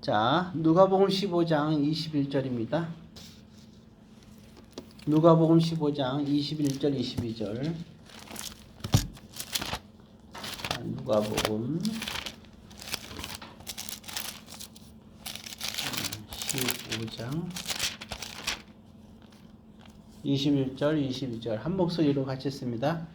자, 누가복음 15장 21절입니다. 누가복음 15장 21절 22절. 누가복음 15장 21절 22절 한 목소리로 같이 씁니다.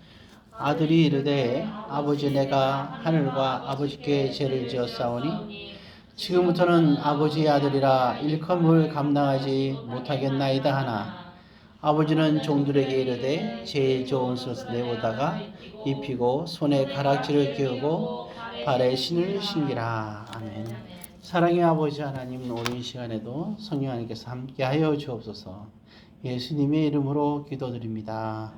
아들이 이르되 아버지 내가 하늘과 아버지께 죄를 지었사오니 지금부터는 아버지의 아들이라 일컬음을 감당하지 못하겠나이다 하나 아버지는 종들에게 이르되 제일 좋은 옷을 내오다가 입히고 손에 가락지를 끼우고 발에 신을 신기라. 아멘. 사랑의 아버지 하나님, 오늘 이 시간에도 성령 하나님께서 함께하여 주옵소서. 예수님의 이름으로 기도드립니다.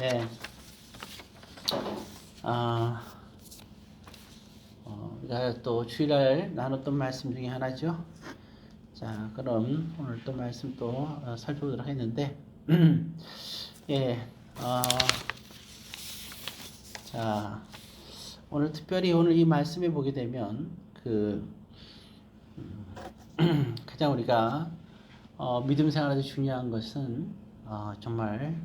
네. 우리가 또 주일날 나눴던 말씀 중에 하나죠. 자, 그럼 오늘 또 말씀 또 살펴보도록 하겠는데, 예, 자, 오늘 특별히 오늘 이 말씀에 보게 되면 가장 우리가 믿음 생활에서 중요한 것은 정말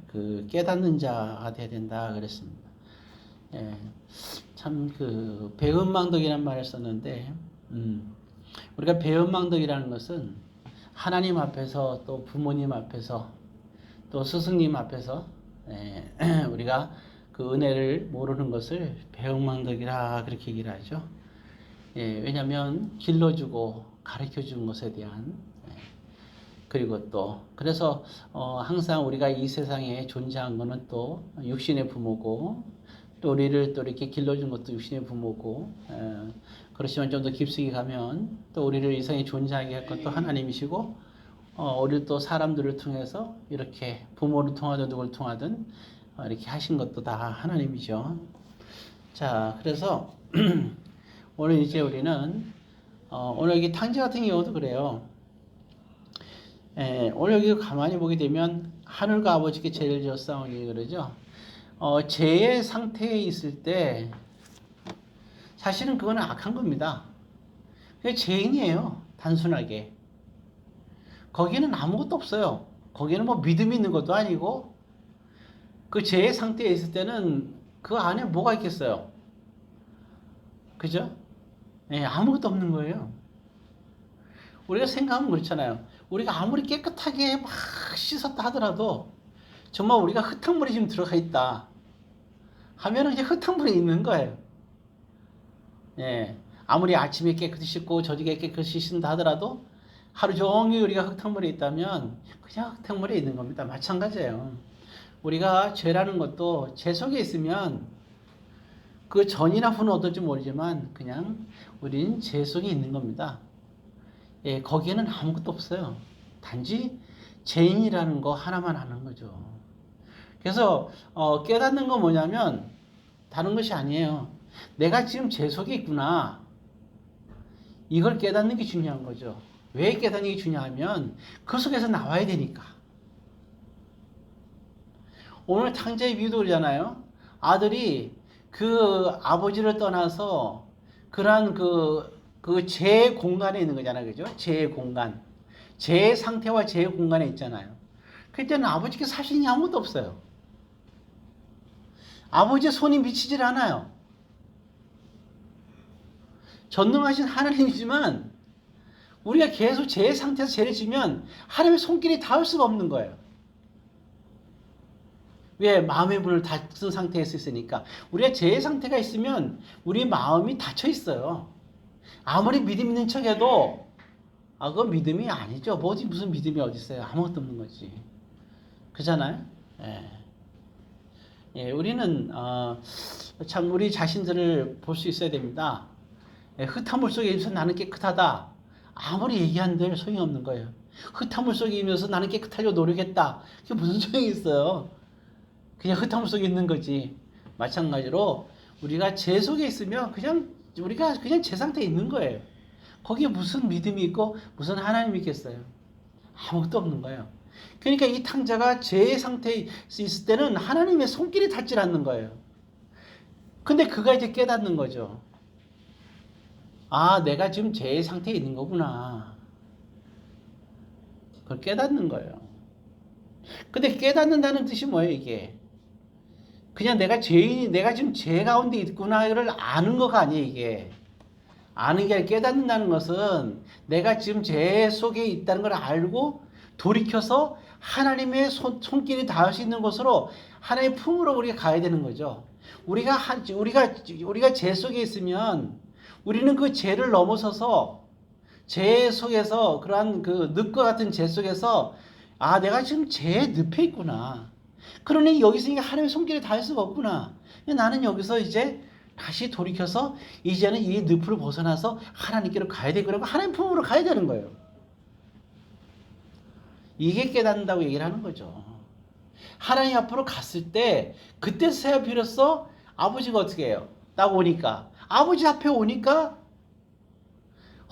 깨닫는 자가 되어야 된다 그랬습니다. 예, 참 배은망덕이라는 말을 썼는데 우리가 배은망덕이라는 것은 하나님 앞에서 또 부모님 앞에서 또 스승님 앞에서 우리가 그 은혜를 모르는 것을 배은망덕이라 그렇게 얘기를 하죠. 예, 왜냐하면 길러주고 가르쳐주는 것에 대한 그리고 또 그래서 항상 우리가 이 세상에 존재한 것은 또 육신의 부모고 또 우리를 또 이렇게 길러준 것도 육신의 부모고 그렇지만 좀 더 깊숙이 가면 또 우리를 이 세상에 존재하게 할 것도 하나님이시고 우리를 또 사람들을 통해서 이렇게 부모를 통하든 누구를 통하든 이렇게 하신 것도 다 하나님이죠. 자, 그래서 오늘 이제 우리는 오늘 여기 탕자 같은 경우도 그래요. 오늘 여기 가만히 보게 되면 하늘과 아버지께 죄를 지었사오니 그러죠. 죄의 상태에 있을 때 사실은 그거는 악한 겁니다. 그게 죄인이에요. 단순하게. 거기는 아무것도 없어요. 거기는 뭐 믿음이 있는 것도 아니고 그 죄의 상태에 있을 때는 그 안에 뭐가 있겠어요? 그죠? 아무것도 없는 거예요. 우리가 생각하면 그렇잖아요. 우리가 아무리 깨끗하게 막 씻었다 하더라도 정말 우리가 흙탕물이 지금 들어가 있다 하면은 이제 흙탕물이 있는 거예요. 아무리 아침에 깨끗이 씻고 저녁에 깨끗이 씻는다 하더라도 하루 종일 우리가 흙탕물이 있다면 그냥 흙탕물이 있는 겁니다. 마찬가지예요. 우리가 죄라는 것도 죄 속에 있으면 그 전이나 후는 어떨지 모르지만 그냥 우리는 죄 속에 있는 겁니다. 거기에는 아무것도 없어요. 단지 죄인이라는 거 하나만 아는 거죠. 그래서 깨닫는 건 뭐냐면 다른 것이 아니에요. 내가 지금 죄 속에 있구나. 이걸 깨닫는 게 중요한 거죠. 왜 깨닫는 게 중요하면 그 속에서 나와야 되니까. 오늘 탕자의 비유도 그러잖아요. 아들이 그 아버지를 떠나서 그러한 죄의 공간에 있는 거잖아요. 그죠? 죄의 공간. 죄의 상태와 죄의 공간에 있잖아요. 그때는 아버지께 사실이 아무것도 없어요. 아버지의 손이 미치질 않아요. 전능하신 하나님이지만 우리가 계속 죄의 상태에서 죄를 지면 하나님의 손길이 닿을 수가 없는 거예요. 왜? 마음의 문을 닫은 상태에서 있으니까. 우리가 죄의 상태가 있으면 우리 마음이 닫혀 있어요. 아무리 믿음 있는 척해도 그건 믿음이 아니죠. 무슨 믿음이 어디 있어요? 아무것도 없는 거지. 그잖아요. 우리는 참 우리 자신들을 볼 수 있어야 됩니다. 흙탕물 속에 있어서 나는 깨끗하다. 아무리 얘기한들 소용이 없는 거예요. 흙탕물 속에 있면서 나는 깨끗하려고 노력했다. 그게 무슨 소용이 있어요? 그냥 흙탕물 속에 있는 거지. 마찬가지로 우리가 죄 속에 있으면 우리가 그냥 죄 상태에 있는 거예요. 거기에 무슨 믿음이 있고 무슨 하나님이 있겠어요? 아무것도 없는 거예요. 그러니까 이 탕자가 죄의 상태에 있을 때는 하나님의 손길이 닿질 않는 거예요. 근데 그가 이제 깨닫는 거죠. 아, 내가 지금 죄의 상태에 있는 거구나. 그걸 깨닫는 거예요. 근데 깨닫는다는 뜻이 뭐예요, 이게? 그냥 내가 지금 죄 가운데 있구나를 아는 거가 아니에요, 이게. 아는 게 아니라 깨닫는다는 것은 내가 지금 죄 속에 있다는 걸 알고 돌이켜서 하나님의 손길이 닿을 수 있는 곳으로 하나님의 품으로 우리가 가야 되는 거죠. 우리가 죄 속에 있으면 우리는 그 죄를 넘어서서 죄 속에서 그러한 그 늪과 같은 죄 속에서 아, 내가 지금 죄에 늪에 있구나. 그러니 여기서 하나님의 손길이 닿을 수가 없구나. 나는 여기서 이제 다시 돌이켜서 이제는 이 늪을 벗어나서 하나님께로 가야 되고 하나님 품으로 가야 되는 거예요. 이게 깨닫는다고 얘기를 하는 거죠. 하나님 앞으로 갔을 때 그때서야 비로소 아버지가 어떻게 해요? 딱 오니까 아버지 앞에 오니까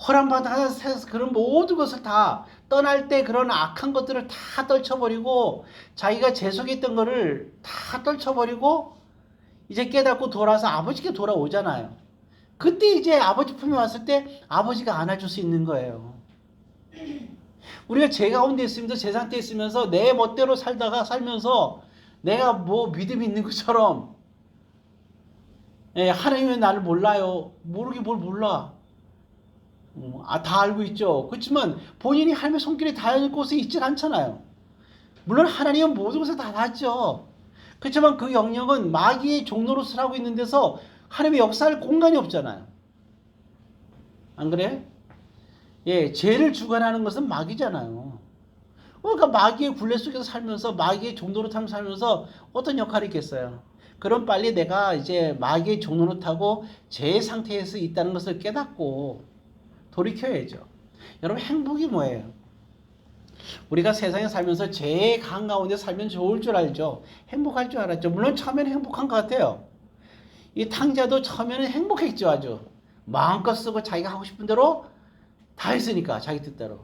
허락받아서 그런 모든 것을 다 떠날 때 그런 악한 것들을 다 떨쳐버리고 자기가 죄 속에 있던 거를 다 떨쳐버리고 이제 깨닫고 돌아서 아버지께 돌아오잖아요. 그때 이제 아버지 품에 왔을 때 아버지가 안아줄 수 있는 거예요. 우리가 죄 가운데 있으면서 제 상태에 있으면서 내 멋대로 살면서 내가 뭐 믿음이 있는 것처럼 하나님은 나를 몰라요. 모르게 뭘 몰라. 다 알고 있죠. 그렇지만 본인이 하나님의 손길이 닿을 곳에 있질 않잖아요. 물론 하나님은 모든 것을 다 닿죠. 그렇지만 그 영역은 마귀의 종노릇을 하고 있는 데서 하나님의 역사할 공간이 없잖아요. 안 그래? 예, 죄를 주관하는 것은 마귀잖아요. 그러니까 마귀의 굴레 속에서 살면서 마귀의 종노릇하면서 살면서 어떤 역할이 있겠어요? 그럼 빨리 내가 이제 마귀의 종노릇하고 죄의 상태에서 있다는 것을 깨닫고 돌이켜야죠. 여러분 행복이 뭐예요? 우리가 세상에 살면서 죄의 강 가운데 살면 좋을 줄 알죠. 행복할 줄 알았죠. 물론 처음에는 행복한 것 같아요. 이 탕자도 처음에는 행복했죠. 아주 마음껏 쓰고 자기가 하고 싶은 대로 다 했으니까 자기 뜻대로.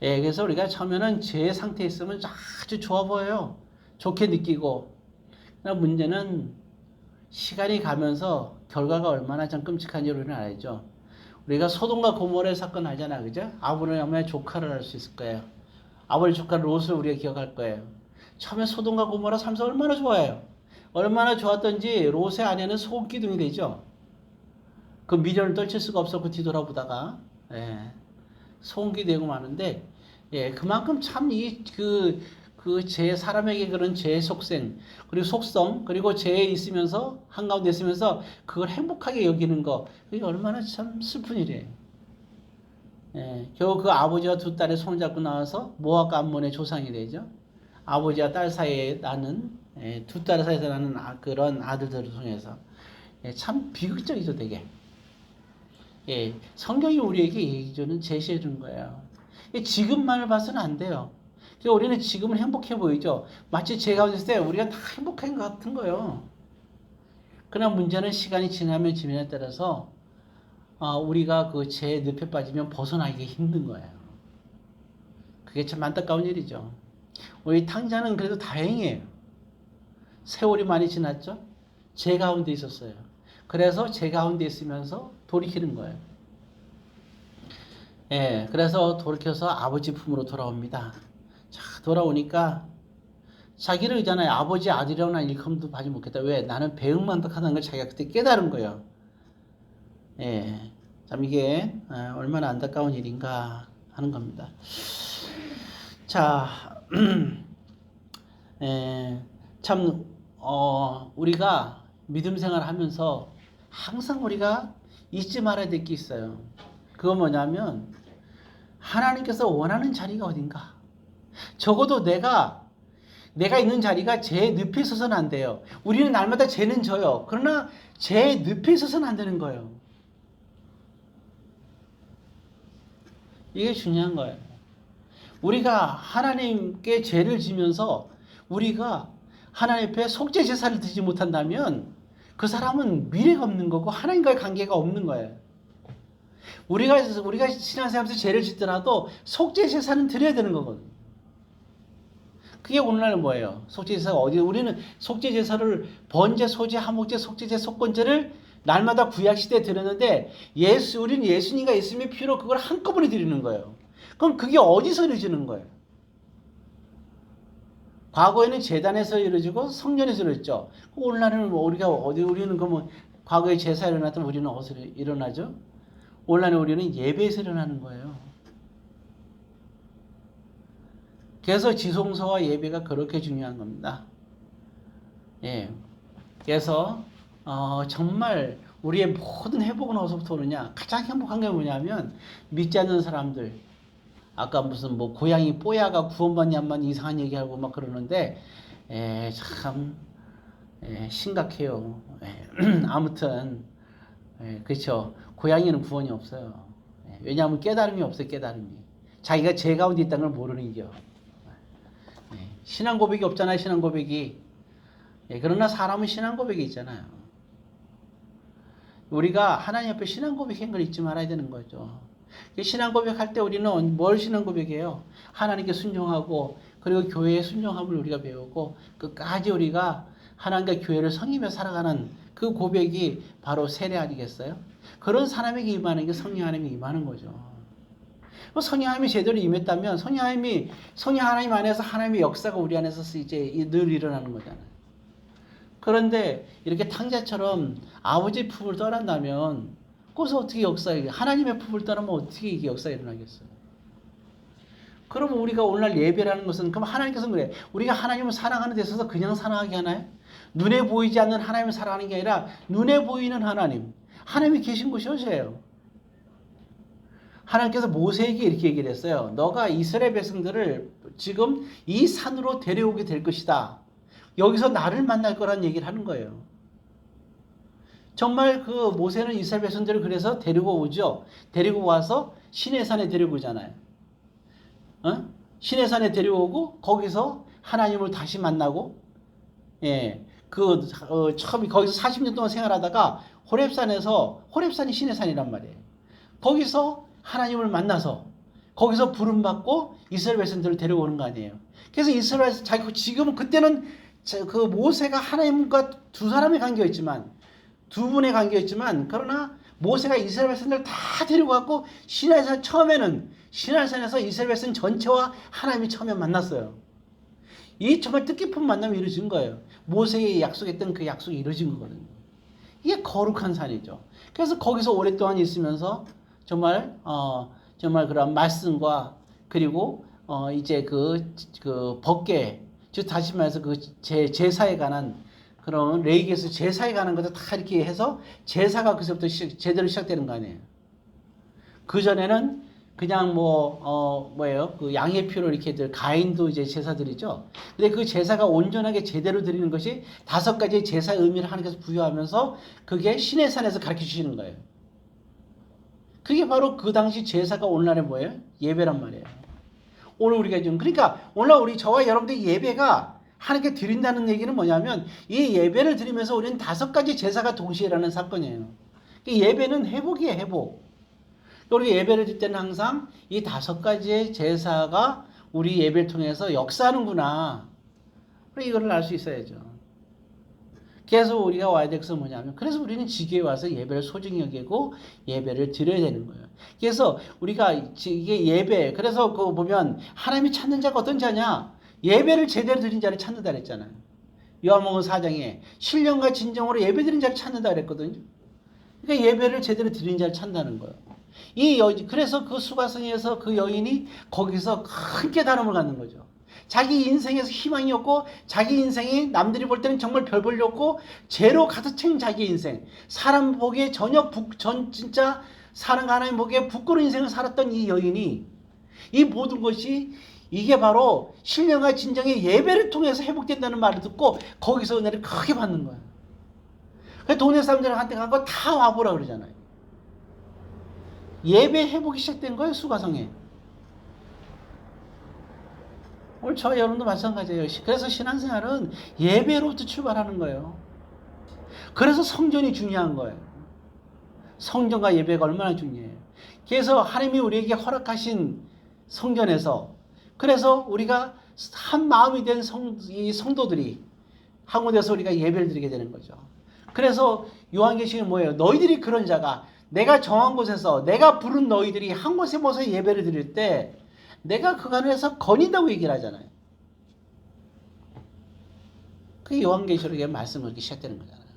예, 그래서 우리가 처음에는 죄의 상태에 있으면 아주 좋아 보여요. 좋게 느끼고. 그러나 문제는 시간이 가면서 결과가 얼마나 좀 끔찍한지 우리는 알죠. 우리가 소돔과 고모라의 사건 알잖아, 그죠? 아브라함의 조카를 알 수 있을 거예요. 아버지 조카 롯을 우리가 기억할 거예요. 처음에 소돔과 고모라 삶이 얼마나 좋아요. 얼마나 좋았던지 롯의 아내는 소기둥이 되죠. 그 미련을 떨칠 수가 없었고 뒤돌아보다가 소음기 되고 마는데 그만큼 참 제 사람에게 그런 죄의 속생 그리고 속성 그리고 죄에 있으면서 한가운데 있으면서 그걸 행복하게 여기는 거 그게 얼마나 참 슬픈 일이에요. 겨우 그 아버지와 두 딸의 손을 잡고 나와서 모압과 암몬의 조상이 되죠. 아버지와 딸 사이에 나는 두 딸 사이에서 나는 그런 아들들을 통해서 참 비극적이죠, 되게. 성경이 우리에게 얘기해주는 제시해 준 거예요. 지금만을 봐서는 안 돼요. 그러니까 우리는 지금은 행복해 보이죠. 마치 죄 가운데 있을 때 우리가 다 행복한 것 같은 거예요. 그러나 문제는 시간이 지나면 지면에 따라서 우리가 그 죄의 늪에 빠지면 벗어나기 힘든 거예요. 그게 참 안타까운 일이죠. 우리 탕자는 그래도 다행이에요. 세월이 많이 지났죠. 죄 가운데 있었어요. 그래서 죄 가운데 있으면서 돌이키는 거예요. 그래서 돌이켜서 아버지 품으로 돌아옵니다. 자, 돌아오니까 자기를 있잖아요. 아버지 아들이라는 일컴도 받지 못했다. 왜? 나는 배은망덕하다는 걸 자기가 그때 깨달은 거예요. 참 이게 얼마나 안타까운 일인가 하는 겁니다. 자, 참 우리가 믿음 생활하면서 항상 우리가 잊지 말아야 될 게 있어요. 그거 뭐냐면 하나님께서 원하는 자리가 어딘가. 적어도 내가 있는 자리가 제 늪에 있어서는 안 돼요. 우리는 날마다 죄는 져요. 그러나 제 늪에 있어서는 안 되는 거예요. 이게 중요한 거예요. 우리가 하나님께 죄를 지면서 우리가 하나님 앞에 속죄 제사를 드리지 못한다면 그 사람은 미래가 없는 거고 하나님과의 관계가 없는 거예요. 우리가 신앙생활에서 죄를 짓더라도 속죄 제사는 드려야 되는 거거든요. 그게 오늘날은 뭐예요? 속죄제사가 어디, 우리는 속죄제사를 번제, 소제, 화목제, 속죄제, 속건제를 날마다 구약시대에 드렸는데 우리는 예수님과 예수님의 피로 그걸 한꺼번에 드리는 거예요. 그럼 그게 어디서 이루어지는 거예요? 과거에는 제단에서 이루어지고 성전에서 이루어졌죠. 오늘날은 뭐 우리는 그러면 과거에 제사 일어났던 우리는 어디서 일어나죠? 오늘날은 우리는 예배에서 일어나는 거예요. 그래서 지성소와 예배가 그렇게 중요한 겁니다. 예. 그래서 정말 우리의 모든 회복은 어디서부터 오느냐? 가장 행복한 게 뭐냐면 믿지 않는 사람들. 아까 무슨 뭐 고양이 뽀야가 구원받냐만 이상한 얘기하고 막 그러는데 참 심각해요. 아무튼 그렇죠. 고양이는 구원이 없어요. 왜냐하면 깨달음이 없어요. 깨달음이. 자기가 죄 가운데 있다는 걸 모르는 겨. 신앙 고백이 없잖아요. 신앙 고백이. 그러나 사람은 신앙 고백이 있잖아요. 우리가 하나님 앞에 신앙 고백한 걸 잊지 말아야 되는 거죠. 신앙 고백할 때 우리는 뭘 신앙 고백해요? 하나님께 순종하고 그리고 교회의 순종함을 우리가 배우고 끝까지 우리가 하나님과 교회를 섬기며 살아가는 그 고백이 바로 세례 아니겠어요? 그런 사람에게 임하는 게 성령 하나님이 임하는 거죠. 성령 하나님이 제대로 임했다면 성령 하나님 안에서 하나님의 역사가 우리 안에서 이제 늘 일어나는 거잖아요. 그런데 이렇게 탕자처럼 아버지의 품을 떠난다면 그래서 어떻게 하나님의 품을 떠나면 어떻게 이게 역사가 일어나겠어요? 그러면 우리가 오늘날 예배라는 것은 그럼 하나님께서 그래. 우리가 하나님을 사랑하는 데 있어서 그냥 사랑하게 하나요? 눈에 보이지 않는 하나님을 사랑하는 게 아니라 눈에 보이는 하나님이 계신 곳이 어디예요? 하나님께서 모세에게 이렇게 얘기를 했어요. 너가 이스라엘 백성들을 지금 이 산으로 데려오게 될 것이다. 여기서 나를 만날 거란 얘기를 하는 거예요. 정말 그 모세는 이스라엘 백성들을 그래서 데리고 오죠. 데리고 와서 시내산에 데리고 오잖아요. 시내산에 데려오고 거기서 하나님을 다시 만나고 처음에 거기서 40년 동안 생활하다가 호렙산이 시내산이란 말이에요. 거기서 하나님을 만나서 거기서 부름 받고 이스라엘 백성들을 데려오는 거 아니에요. 그래서 이스라엘 지금은 그때는 그 모세가 하나님과 두 사람의 관계였지만 두 분의 관계였지만 그러나 모세가 이스라엘 백성들을 다 데리고 갔고 처음에는 시내산에서 이스라엘 백성 전체와 하나님이 처음에 만났어요. 이 정말 뜻깊은 만남이 이루어진 거예요. 모세에게 약속했던 그 약속이 이루어진 거거든요. 이게 거룩한 산이죠. 그래서 거기서 오랫동안 있으면서 정말 그런 말씀과 그리고 이제 그 법계 즉 다시 말해서 그 제사에 관한 그런 레위기에서 제사에 관한 것을 다 이렇게 해서 제사가 그때부터 제대로 시작되는 거 아니에요. 그 전에는 그냥 그 양의 피로 이렇게 가인도 이제 제사드리죠. 근데 그 제사가 온전하게 제대로 드리는 것이 5가지 제사의 의미를 하나님께서 부여하면서 그게 시내산에서 가르쳐 주시는 거예요. 그게 바로 그 당시 제사가 오늘날의 뭐예요? 예배란 말이에요. 오늘 우리가 지금 그러니까 오늘 저와 여러분들의 예배가 하나님께 드린다는 얘기는 뭐냐면 이 예배를 드리면서 우리는 5가지 제사가 동시에 일어나는 사건이에요. 예배는 회복이에요. 회복. 우리 예배를 드릴 때는 항상 이 5가지의 제사가 우리 예배를 통해서 역사하는구나. 이거를 알 수 있어야죠. 그래서 우리가 와야 될 것은 뭐냐면 그래서 우리는 지교에 와서 예배를 소중히 여기고 예배를 드려야 되는 거예요. 그래서 우리가 이게 예배 그래서 그거 보면 하나님이 찾는 자가 어떤 자냐? 예배를 제대로 드린 자를 찾는다 그랬잖아요. 요한복음 4장에 신령과 진정으로 예배 드린 자를 찾는다 그랬거든요. 그러니까 예배를 제대로 드린 자를 찾는다는 거예요. 그래서 그 수가성에서 그 여인이 거기서 큰 깨달음을 갖는 거죠. 자기 인생에서 희망이 없고 자기 인생이 남들이 볼 때는 정말 별 볼일 없고 죄로 가득 찬 자기 인생 사람 보기에 진짜 사랑 하나님 보기에 부끄러운 인생을 살았던 이 여인이 이 모든 것이 이게 바로 신령과 진정의 예배를 통해서 회복된다는 말을 듣고 거기서 은혜를 크게 받는 거예요. 그래서 동네 사람들한테 간 거 다 와보라 그러잖아요. 예배 회복이 시작된 거예요. 수가성에. 오늘 저와 여러분도 마찬가지예요. 그래서 신앙생활은 예배로부터 출발하는 거예요. 그래서 성전이 중요한 거예요. 성전과 예배가 얼마나 중요해요. 그래서 하나님이 우리에게 허락하신 성전에서 그래서 우리가 한 마음이 된 이 성도들이 한 곳에서 우리가 예배를 드리게 되는 거죠. 그래서 요한계시록은 뭐예요? 너희들이 그런 자가 내가 정한 곳에서 내가 부른 너희들이 한 곳에 모여서 예배를 드릴 때 내가 그간에서 거닌다고 얘기를 하잖아요. 그게 요한계시록의 말씀을 그렇게 시작되는 거잖아요.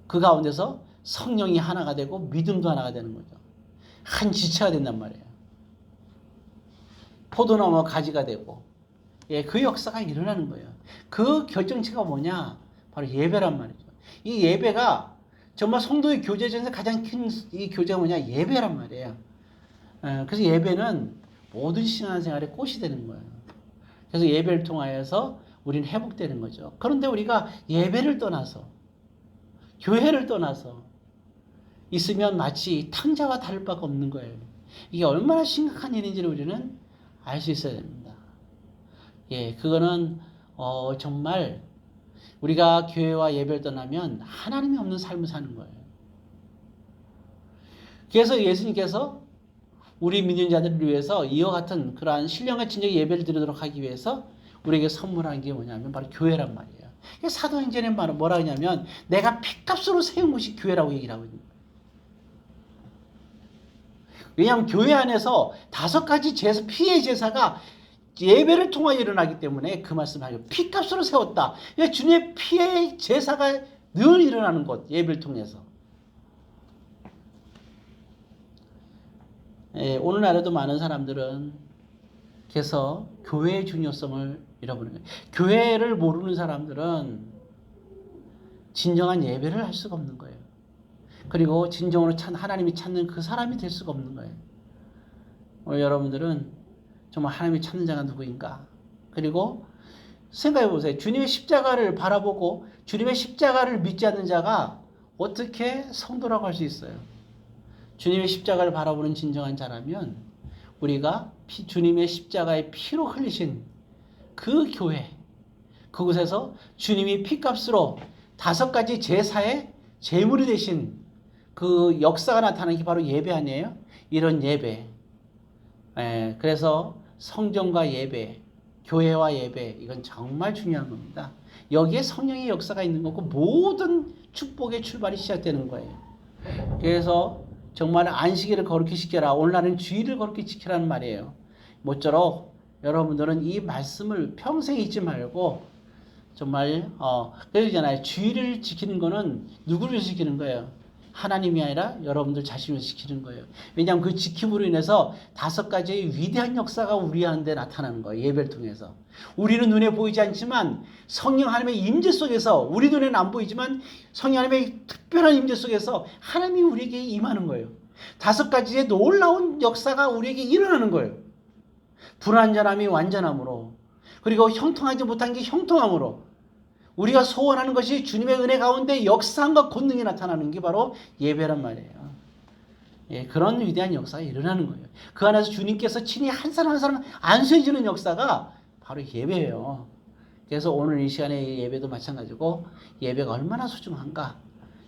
그 가운데서 성령이 하나가 되고 믿음도 하나가 되는 거죠. 한 지체가 된단 말이에요. 포도나무가 가지가 되고 그 역사가 일어나는 거예요. 그 결정체가 뭐냐? 바로 예배란 말이죠. 이 예배가 정말 성도의 교제 중에서 가장 큰 이 교제가 뭐냐? 예배란 말이에요. 그래서 예배는 모든 신앙생활의 꽃이 되는 거예요. 그래서 예배를 통하여서 우리는 회복되는 거죠. 그런데 우리가 예배를 떠나서 교회를 떠나서 있으면 마치 탕자와 다를 바가 없는 거예요. 이게 얼마나 심각한 일인지를 우리는 알 수 있어야 됩니다. 그거는 정말 우리가 교회와 예배를 떠나면 하나님이 없는 삶을 사는 거예요. 그래서 예수님께서 우리 믿는 자들을 위해서 이와 같은 그러한 신령한 진정의 예배를 드리도록 하기 위해서 우리에게 선물한 게 뭐냐면 바로 교회란 말이에요. 사도행전에 뭐라 하냐면 내가 피값으로 세운 곳이 교회라고 얘기를 하고 있는 거예요. 왜냐하면 교회 안에서 5가지 제사, 피의 제사가 예배를 통하여 일어나기 때문에 그 말씀을 하죠. 피값으로 세웠다. 그러니까 주님의 피의 제사가 늘 일어나는 곳, 예배를 통해서. 오늘날에도 많은 사람들은 그래서 교회의 중요성을 잃어버리는 거예요. 교회를 모르는 사람들은 진정한 예배를 할 수가 없는 거예요. 그리고 진정으로 하나님이 찾는 그 사람이 될 수가 없는 거예요. 오늘 여러분들은 정말 하나님이 찾는 자가 누구인가? 그리고 생각해 보세요. 주님의 십자가를 바라보고 주님의 십자가를 믿지 않는 자가 어떻게 성도라고 할 수 있어요? 주님의 십자가를 바라보는 진정한 자라면 우리가 주님의 십자가의 피로 흘리신 그 교회, 그곳에서 주님이 피값으로 5가지 제사의 제물이 되신 그 역사가 나타나는 게 바로 예배 아니에요? 이런 예배. 그래서 성전과 예배, 교회와 예배, 이건 정말 중요한 겁니다. 여기에 성령의 역사가 있는 거고 모든 축복의 출발이 시작되는 거예요. 그래서 정말 안식일을 거룩히 지켜라. 오늘날은 주일을 거룩히 지키라는 말이에요. 모쪼록 여러분들은 이 말씀을 평생 잊지 말고 정말 그러잖아요. 주일을 지키는 거는 누구를 위해서 지키는 거예요? 하나님이 아니라 여러분들 자신을 지키는 거예요. 왜냐하면 그 지킴으로 인해서 5가지의 위대한 역사가 우리한테 나타나는 거예요. 예배를 통해서. 우리는 눈에 보이지 않지만 성령 하나님의 임재 속에서 우리 눈에는 안 보이지만 성령 하나님의 특별한 임재 속에서 하나님이 우리에게 임하는 거예요. 5가지의 놀라운 역사가 우리에게 일어나는 거예요. 불완전함이 완전함으로 그리고 형통하지 못한 게 형통함으로 우리가 소원하는 것이 주님의 은혜 가운데 역사함과 권능이 나타나는 게 바로 예배란 말이에요. 그런 위대한 역사가 일어나는 거예요. 그 안에서 주님께서 친히 한 사람 한 사람 안수해주는 역사가 바로 예배예요. 그래서 오늘 이 시간에 예배도 마찬가지고 예배가 얼마나 소중한가.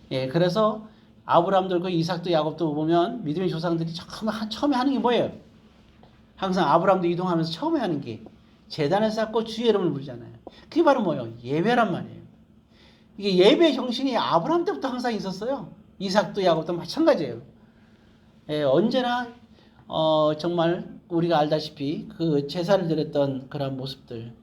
그래서 아브라함도 그 이삭도 야곱도 보면 믿음의 조상들이 처음에 하는 게 뭐예요? 항상 아브라함도 이동하면서 처음에 하는 게 제단을 쌓고 주의 이름을 부르잖아요. 그게 바로 뭐예요? 예배란 말이에요. 이게 예배 정신이 아브라함 때부터 항상 있었어요. 이삭도 야곱도 마찬가지예요. 언제나 정말 우리가 알다시피 그 제사를 드렸던 그런 모습들,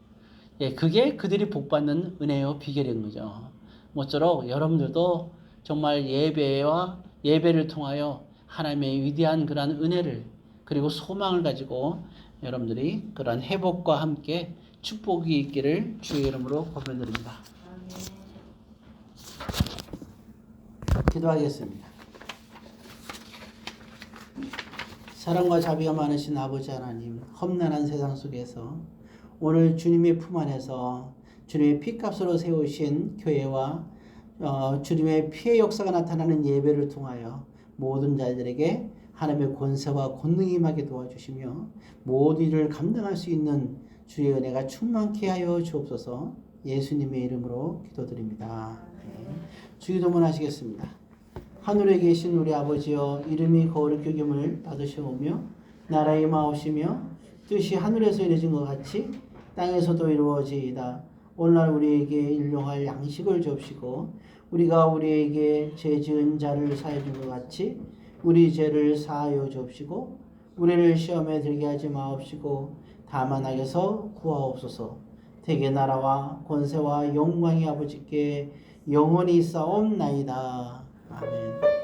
그게 그들이 복받는 은혜요 비결인 거죠. 모쪼록 여러분들도 정말 예배를 통하여 하나님의 위대한 그러한 은혜를 그리고 소망을 가지고 여러분들이 그러한 회복과 함께 축복이 있기를 주의 이름으로 권면드립니다. 기도하겠습니다. 사랑과 자비가 많으신 아버지 하나님, 험난한 세상 속에서 오늘 주님의 품 안에서 주님의 피값으로 세우신 교회와 주님의 피의 역사가 나타나는 예배를 통하여 모든 자들에게 하나님의 권세와 권능이 임하게 도와주시며 모든 일을 감당할 수 있는 주의 은혜가 충만케 하여 주옵소서. 예수님의 이름으로 기도드립니다. 주기도문 하시겠습니다. 하늘에 계신 우리 아버지여, 이름이 거룩히 여김을 받으시오며 나라의 마옵시며 뜻이 하늘에서 이루어진 것 같이 땅에서도 이루어지이다. 오늘날 우리에게 일용할 양식을 주옵시고 우리가 우리에게 죄 지은 자를 사하여 준 것 같이 우리 죄를 사하여 주옵시고 우리를 시험에 들게 하지 마옵시고 다만 악에서 구하옵소서. 대개 나라와 권세와 영광이 아버지께 영원히 있사옵나이다. 아멘.